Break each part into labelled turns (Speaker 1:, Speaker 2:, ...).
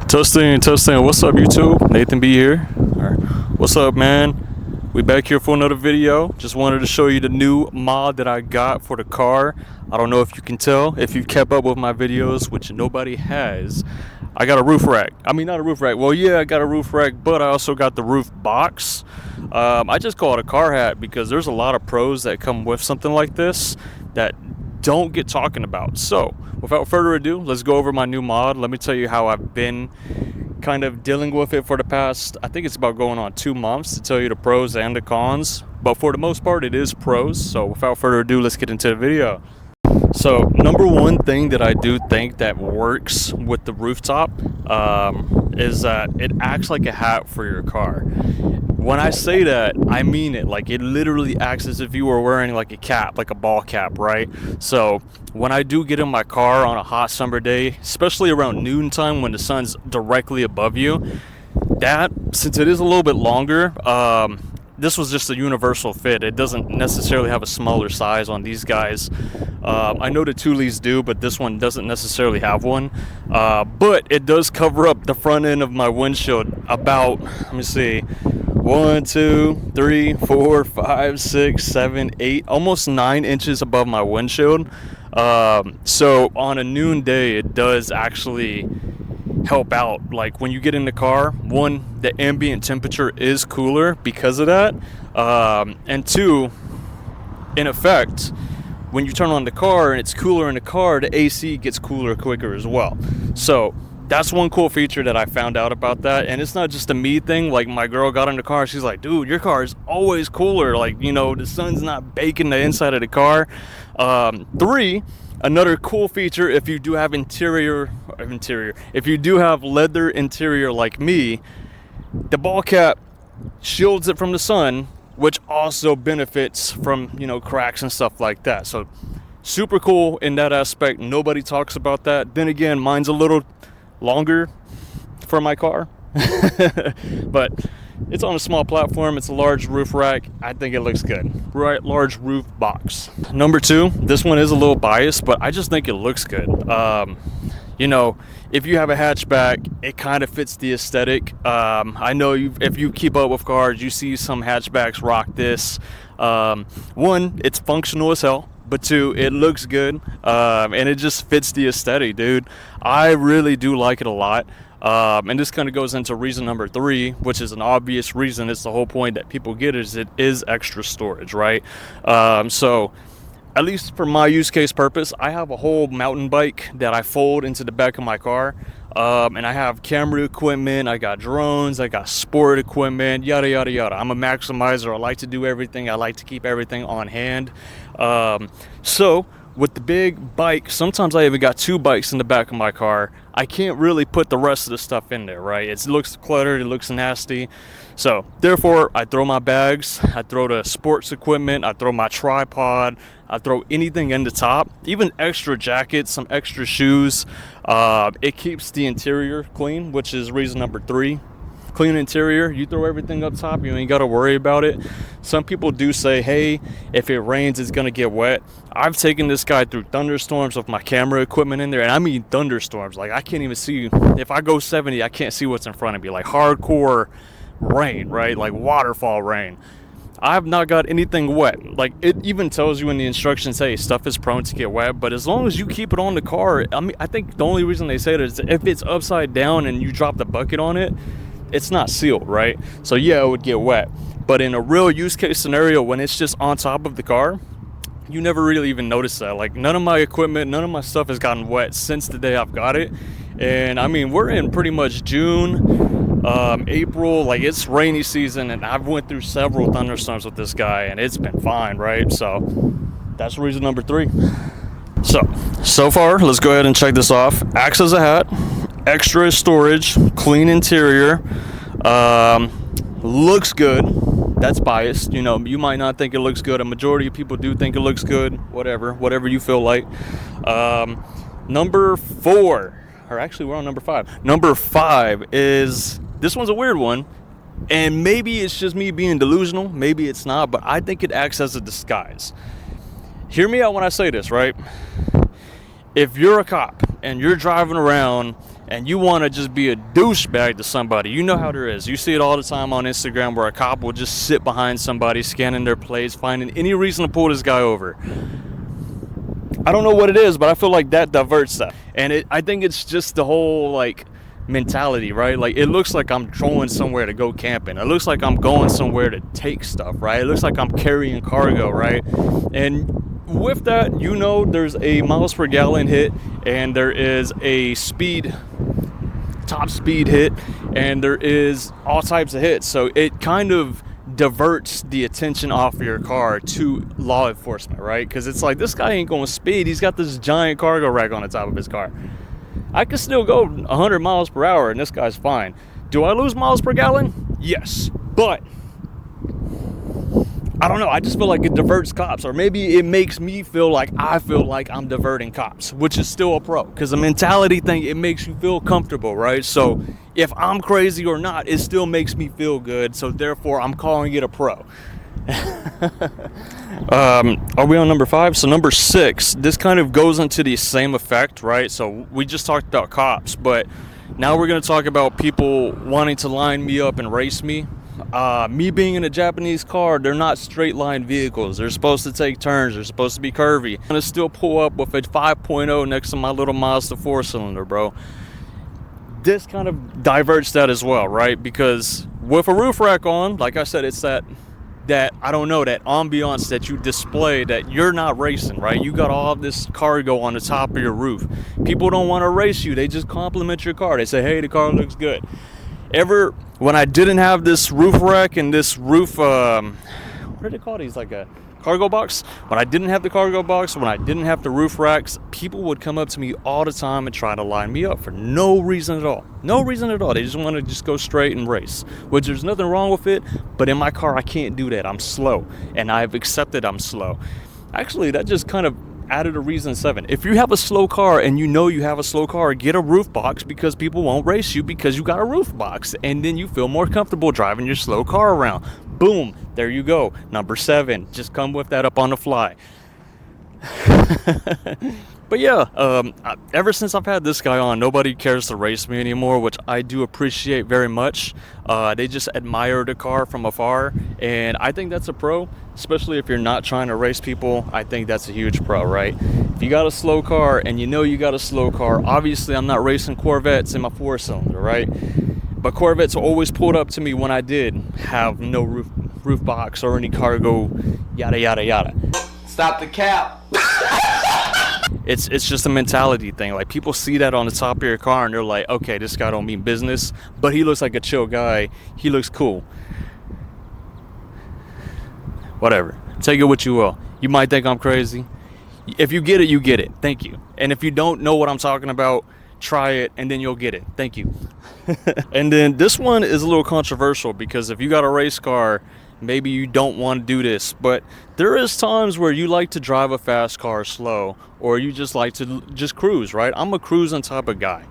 Speaker 1: Testing, testing. What's up, YouTube? Nathan B here. What's up, man? We back here for another video. Just wanted to show you the new mod that I got for the car. I don't know if you can tell, if you've kept up with my videos, which nobody has. I got a roof rack. I mean, not a roof rack. Well, yeah, I got a roof rack, but I also got the roof box. I just call it a car hat because there's a lot of pros that come with something like this that don't get talking about. So without further ado, let's go over my new mod. Let me tell you how I've been kind of dealing with it for the past, I think it's about going on 2 months, to tell you the pros and the cons, but for the most part it is pros. So without further ado, let's get into the video. So number one thing that I do think that works with the rooftop is that it acts like a hat for your car. When I say that, I mean it. Like, it literally acts as if you were wearing like a cap, like a ball cap, right? So when I do get in my car on a hot summer day, especially around noontime when the sun's directly above you, that, since it is a little bit longer, this was just a universal fit. It doesn't necessarily have a smaller size on these guys. I know the Thule's do, but this one doesn't necessarily have one. But it does cover up the front end of my windshield about, let me see, 1, 2, 3, 4, 5, 6, 7, 8, almost 9 inches above my windshield. So on a noon day, it does actually help out. Like, when you get in the car, one, the ambient temperature is cooler because of that, and two, in effect, when you turn on the car and it's cooler in the car, the AC gets cooler quicker as well. So that's one cool feature that I found out about that. And it's not just a me thing. Like, my girl got in the car, she's like, dude, your car is always cooler. Like, you know, the sun's not baking the inside of the car. Three, another cool feature, if you do have if you do have leather interior like me, the ball cap shields it from the sun, which also benefits from, you know, cracks and stuff like that. So super cool in that aspect. Nobody talks about that. Then again, mine's a little longer for my car, but it's on a small platform. It's a large roof rack. I think it looks good. Right, large roof box. Number two, this one is a little biased, but I just think it looks good. You know, if you have a hatchback, it kind of fits the aesthetic. I know if you keep up with cars, you see some hatchbacks rock this. One, it's functional as hell, but two, it looks good, and it just fits the aesthetic, dude. I really do like it a lot. And this kind of goes into reason number three, which is an obvious reason. It's the whole point that people get, is it is extra storage, right? So at least for my use case purpose, I have a whole mountain bike that I fold into the back of my car. And I have camera equipment, I got drones, I got sport equipment, yada, yada, yada. I'm a maximizer. I like to do everything. I like to keep everything on hand. So with the big bike, sometimes I even got 2 bikes in the back of my car. I can't really put the rest of the stuff in there, right? It looks cluttered, it looks nasty. So therefore, I throw my bags, I throw the sports equipment, I throw my tripod, I throw anything in the top, even extra jackets, some extra shoes. It keeps the interior clean, which is reason number 3. Clean interior, you throw everything up top, you ain't got to worry about it. Some people do say, hey, if it rains, it's gonna get wet. I've taken this guy through thunderstorms with my camera equipment in there, and I mean thunderstorms. Like, I can't even see. If I go 70, I can't see what's in front of me. Like, hardcore rain, right? Like waterfall rain. I've not got anything wet. Like, it even tells you in the instructions, hey, stuff is prone to get wet, but as long as you keep it on the car, I mean, I think the only reason they say that is if it's upside down and you drop the bucket on it, it's not sealed, right? So yeah, it would get wet. But in a real use case scenario, when it's just on top of the car, you never really even notice that. Like, none of my equipment, none of my stuff has gotten wet since the day I've got it. And I mean, we're in pretty much June, April, like, it's rainy season, and I've went through several thunderstorms with this guy, and it's been fine, right? So that's reason number 3. So far, let's go ahead and check this off. Acts as a hat, extra storage, clean interior, looks good. That's biased. You know, you might not think it looks good. A majority of people do think it looks good. Whatever you feel like. Number 4, or actually we're on number 5. Number 5 is, this one's a weird one, and maybe it's just me being delusional, maybe it's not, but I think it acts as a disguise. Hear me out when I say this, right? if you're a cop and you're driving around and you want to just be a douchebag to somebody, you know how there is. You see it all the time on Instagram where a cop will just sit behind somebody, scanning their plates, finding any reason to pull this guy over. I don't know what it is, but I feel like that diverts that. And I think it's just the whole, like, mentality, right? Like, it looks like I'm going somewhere to go camping. It looks like I'm going somewhere to take stuff, right? It looks like I'm carrying cargo, right? And with that, you know, there's a miles per gallon hit, and there is a top speed hit, and there is all types of hits. So it kind of diverts the attention off of your car to law enforcement, right? Because it's like, this guy ain't going speed. He's got this giant cargo rack on the top of his car. I can still go 100 miles per hour and this guy's fine. Do I lose miles per gallon? Yes. But I don't know, I just feel like it diverts cops, or maybe it makes me feel like I'm diverting cops, which is still a pro, because the mentality thing, it makes you feel comfortable, right? So if I'm crazy or not, it still makes me feel good, so therefore I'm calling it a pro. Are we on number 5? So number 6, this kind of goes into the same effect, right? So we just talked about cops, but now we're going to talk about people wanting to line me up and race me. Me being in a Japanese car, they're not straight line vehicles. They're supposed to take turns. They're supposed to be curvy. I'm gonna still pull up with a 5.0 next to my little Mazda 4-cylinder, bro. This kind of diverts that as well, right? Because with a roof rack on, like I said, it's that I don't know, that ambiance that you display, that you're not racing, right? You got all of this cargo on the top of your roof. People don't want to race you. They just compliment your car. They say, hey, the car looks good. When I didn't have this roof rack and this roof, what do they call these, like a CargoBox? When I didn't have the CargoBox, when I didn't have the roof racks, people would come up to me all the time and try to line me up for no reason at all. No reason at all. They just want to just go straight and race, which there's nothing wrong with it, but in my car, I can't do that. I'm slow, and I've accepted I'm slow. Actually, that just kind of added a reason 7. If you have a slow car and you know you have a slow car, get a roof box, because people won't race you because you got a roof box, and then you feel more comfortable driving your slow car around. Boom, there you go. Number 7, just come with that up on the fly. But yeah, ever since I've had this guy on, nobody cares to race me anymore, which I do appreciate very much. They just admire the car from afar, and I think that's a pro, especially if you're not trying to race people. I think that's a huge pro, right? If you got a slow car and you know you got a slow car, obviously I'm not racing Corvettes in my 4-cylinder, right? But Corvettes always pulled up to me when I did have no roof box or any cargo, yada yada yada.
Speaker 2: Stop the cap.
Speaker 1: It's just a mentality thing. Like, people see that on the top of your car and they're like, okay, this guy don't mean business, but he looks like a chill guy. He looks cool. Whatever. Take it what you will. You might think I'm crazy. If you get it, you get it. Thank you. And if you don't know what I'm talking about, try it and then you'll get it. Thank you. And then this one is a little controversial, because if you got a race car, maybe you don't want to do this, but there is times where you like to drive a fast car slow, or you just like to just cruise, right? I'm a cruising type of guy.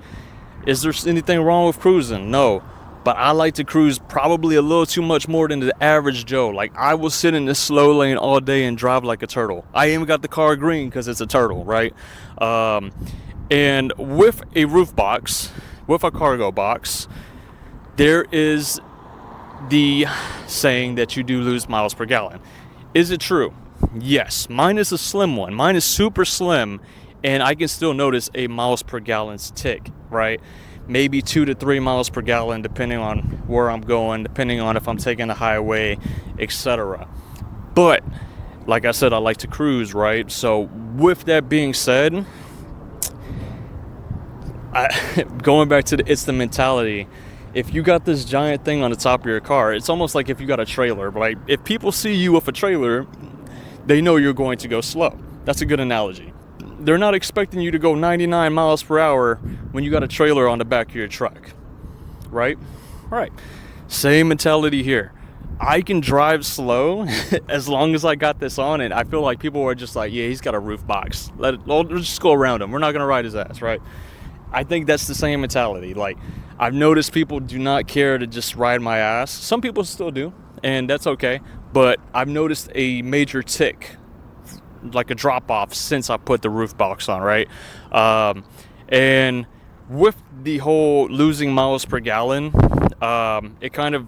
Speaker 1: Is there anything wrong with cruising? No. But I like to cruise probably a little too much more than the average Joe. Like, I will sit in this slow lane all day and drive like a turtle. I even got the car green because it's a turtle, right? And with a roof box, with a cargo box, there is the saying that you do lose miles per gallon. Is it true? Yes. Mine is a slim one. Mine is super slim, and I can still notice a miles per gallon's tick, right? Maybe 2 to 3 miles per gallon, depending on where I'm going, depending on if I'm taking a highway, etc. But like I said, I like to cruise, right? So with that being said, going back to it's the mentality. If you got this giant thing on the top of your car, it's almost like if you got a trailer. Like, if people see you with a trailer, they know you're going to go slow. That's a good analogy. They're not expecting you to go 99 miles per hour when you got a trailer on the back of your truck, right? Right. Same mentality here. I can drive slow as long as I got this on, and I feel like people are just like, yeah, he's got a roof box. Let's just go around him. We're not going to ride his ass, right? I think that's the same mentality. Like, I've noticed people do not care to just ride my ass. Some people still do, and that's okay. But I've noticed a major tick like a drop off since I put the roof box on, right? And with the whole losing miles per gallon, it kind of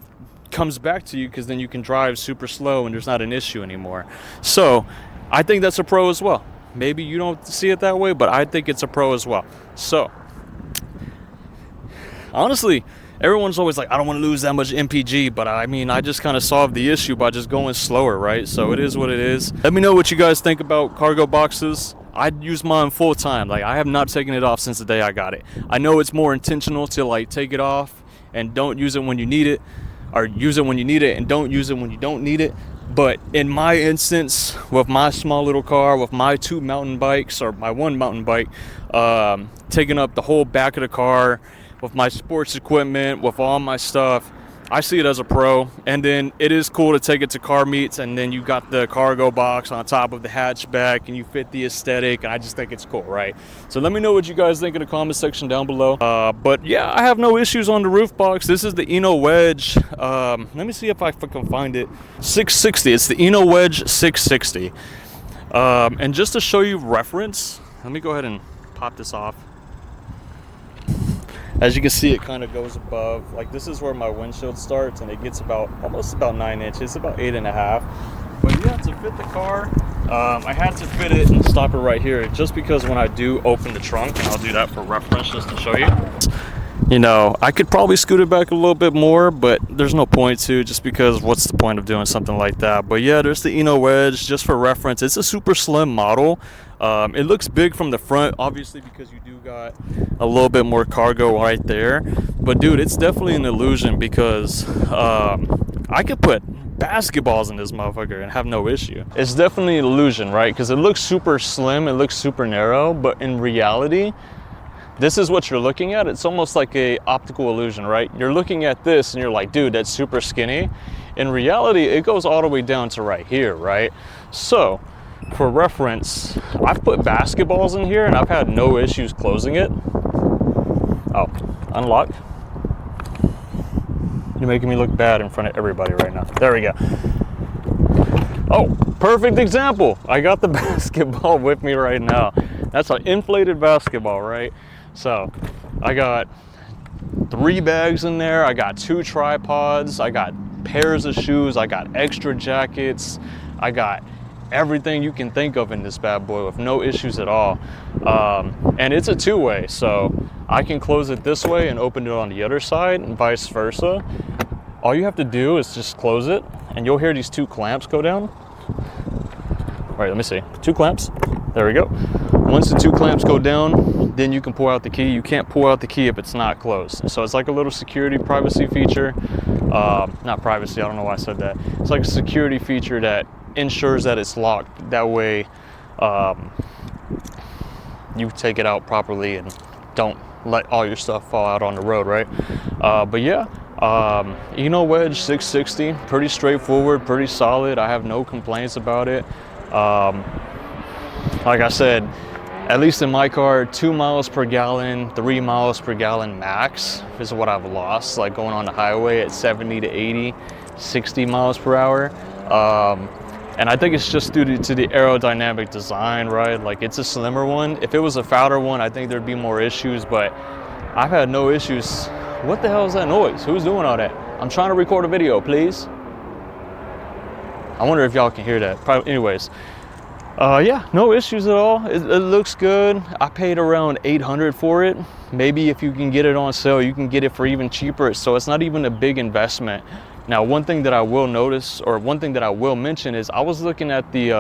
Speaker 1: comes back to you, because then you can drive super slow and there's not an issue anymore. So I think that's a pro as well. Maybe you don't see it that way, but I think it's a pro as well. So honestly, everyone's always like, I don't want to lose that much MPG, but I mean, I just kind of solved the issue by just going slower, right? So it is what it is. Let me know what you guys think about cargo boxes. I'd use mine full time. Like, I have not taken it off since the day I got it. I know it's more intentional to like take it off and don't use it when you need it, or use it when you need it and don't use it when you don't need it. But in my instance, with my small little car, with my 2 mountain bikes, or my 1 mountain bike, taking up the whole back of the car, with my sports equipment, with all my stuff, I see it as a pro. And then it is cool to take it to car meets, and then you got the cargo box on top of the hatchback and you fit the aesthetic, and I just think it's cool, right? So let me know what you guys think in the comment section down below. But yeah, I have no issues on the roof box. This is the Inno Wedge. Let me see if I can find it. 660. It's the Inno Wedge 660. And just to show you reference, let me go ahead and pop this off. As you can see, it kind of goes above, like this is where my windshield starts, and it gets almost about 9 inches, about 8.5. But yeah, to fit the car, I had to fit it and stop it right here, just because when I do open the trunk, and I'll do that for reference just to show you, you know, I could probably scoot it back a little bit more, but there's no point to, just because what's the point of doing something like that? But yeah, there's the Inno Wedge, just for reference. It's a super slim model. It looks big from the front, obviously, because you do got a little bit more cargo right there. But dude, it's definitely an illusion, because I could put basketballs in this motherfucker and have no issue. It's definitely an illusion, right? Because it looks super slim, it looks super narrow, but in reality, this is what you're looking at. It's almost like a optical illusion, right? You're looking at this and you're like, dude, that's super skinny. In reality, it goes all the way down to right here, right? So for reference, I've put basketballs in here and I've had no issues closing it. Oh, unlock. You're making me look bad in front of everybody right now. There we go. Oh, perfect example. I got the basketball with me right now. That's an inflated basketball, right? So I got 3 bags in there. I got 2 tripods. I got pairs of shoes. I got extra jackets. I got everything you can think of in this bad boy with no issues at all. And it's a 2-way, so I can close it this way and open it on the other side, and vice versa. All you have to do is just close it, and you'll hear these 2 clamps go down. All right, let me see. 2 clamps. There we go. Once the 2 clamps go down, then you can pull out the key. You can't pull out the key if it's not closed. So it's like a little security privacy feature. Not privacy, I don't know why I said that. It's like a security feature that ensures that it's locked. That way you take it out properly and don't let all your stuff fall out on the road, right? But yeah, Inno Wedge 660, pretty straightforward, pretty solid. I have no complaints about it. Like I said, at least in my car, 2 miles per gallon, 3 miles per gallon max is what I've lost, like going on the highway at 70 to 80, 60 miles per hour. And I think it's just due to the aerodynamic design, right? Like, it's a slimmer one. If it was a fatter one, I think there'd be more issues, but I've had no issues. What the hell is that noise? Who's doing all that? I'm trying to record a video, please. I wonder if y'all can hear that. Probably, anyways. Yeah, no issues at all. It looks good. I paid around $800 for it. Maybe if you can get it on sale, you can get it for even cheaper. So it's not even a big investment. Now, one thing that I will notice, or one thing that I will mention, is I was looking at the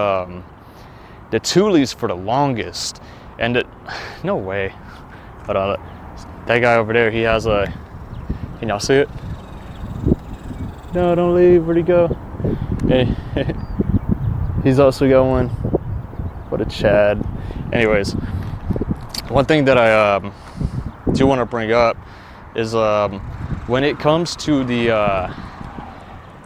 Speaker 1: Thule's for the longest, and no way. Hold on, that guy over there, he has a. Can y'all see it? No, don't leave. Where'd he go? Hey. He's also got one. What a Chad. Anyways, one thing that I do want to bring up is when it comes to the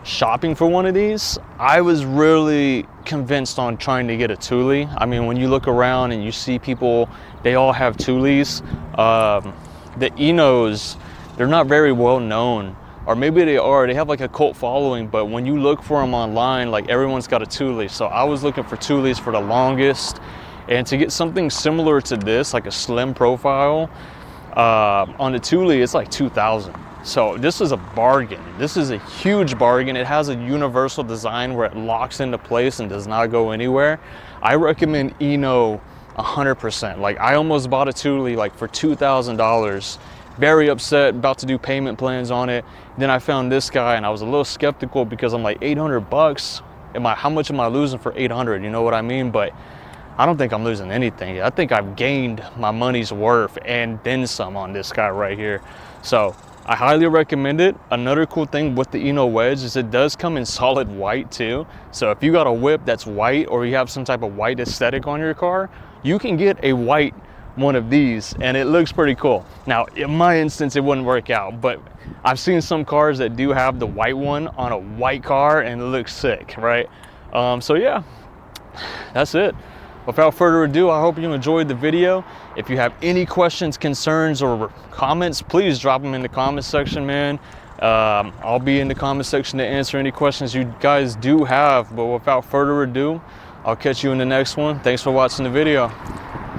Speaker 1: shopping for one of these, I was really convinced on trying to get a Thule. I mean, when you look around and you see people, they all have Thules. The Innos, they're not very well known or maybe they are. They have like a cult following, but when you look for them online, like everyone's got a 2-leaf. So I was looking for 2-leafs for the longest, and to get something similar to this, like a slim profile, on the 2-leaf, it's like $2,000. So this is a bargain. This is a huge bargain. It has a universal design where it locks into place and does not go anywhere. I recommend Inno 100%. Like, I almost bought a 2-leaf like for $2,000. Very upset, about to do payment plans on it. Then I found this guy and I was a little skeptical because I'm like, 800 bucks? How much am I losing for 800? You know what I mean? But I don't think I'm losing anything. I think I've gained my money's worth and then some on this guy right here. So I highly recommend it. Another cool thing with the Inno Wedge is it does come in solid white too. So if you got a whip that's white, or you have some type of white aesthetic on your car, you can get a white one of these and it looks pretty cool. Now in my instance, it wouldn't work out, but I've seen some cars that do have the white one on a white car and it looks sick, right? So yeah, that's it. Without further ado, I hope you enjoyed the video. If you have any questions, concerns, or comments, please drop them in the comment section, man. I'll be in the comment section to answer any questions you guys do have. But without further ado, I'll catch you in the next one. Thanks for watching the video.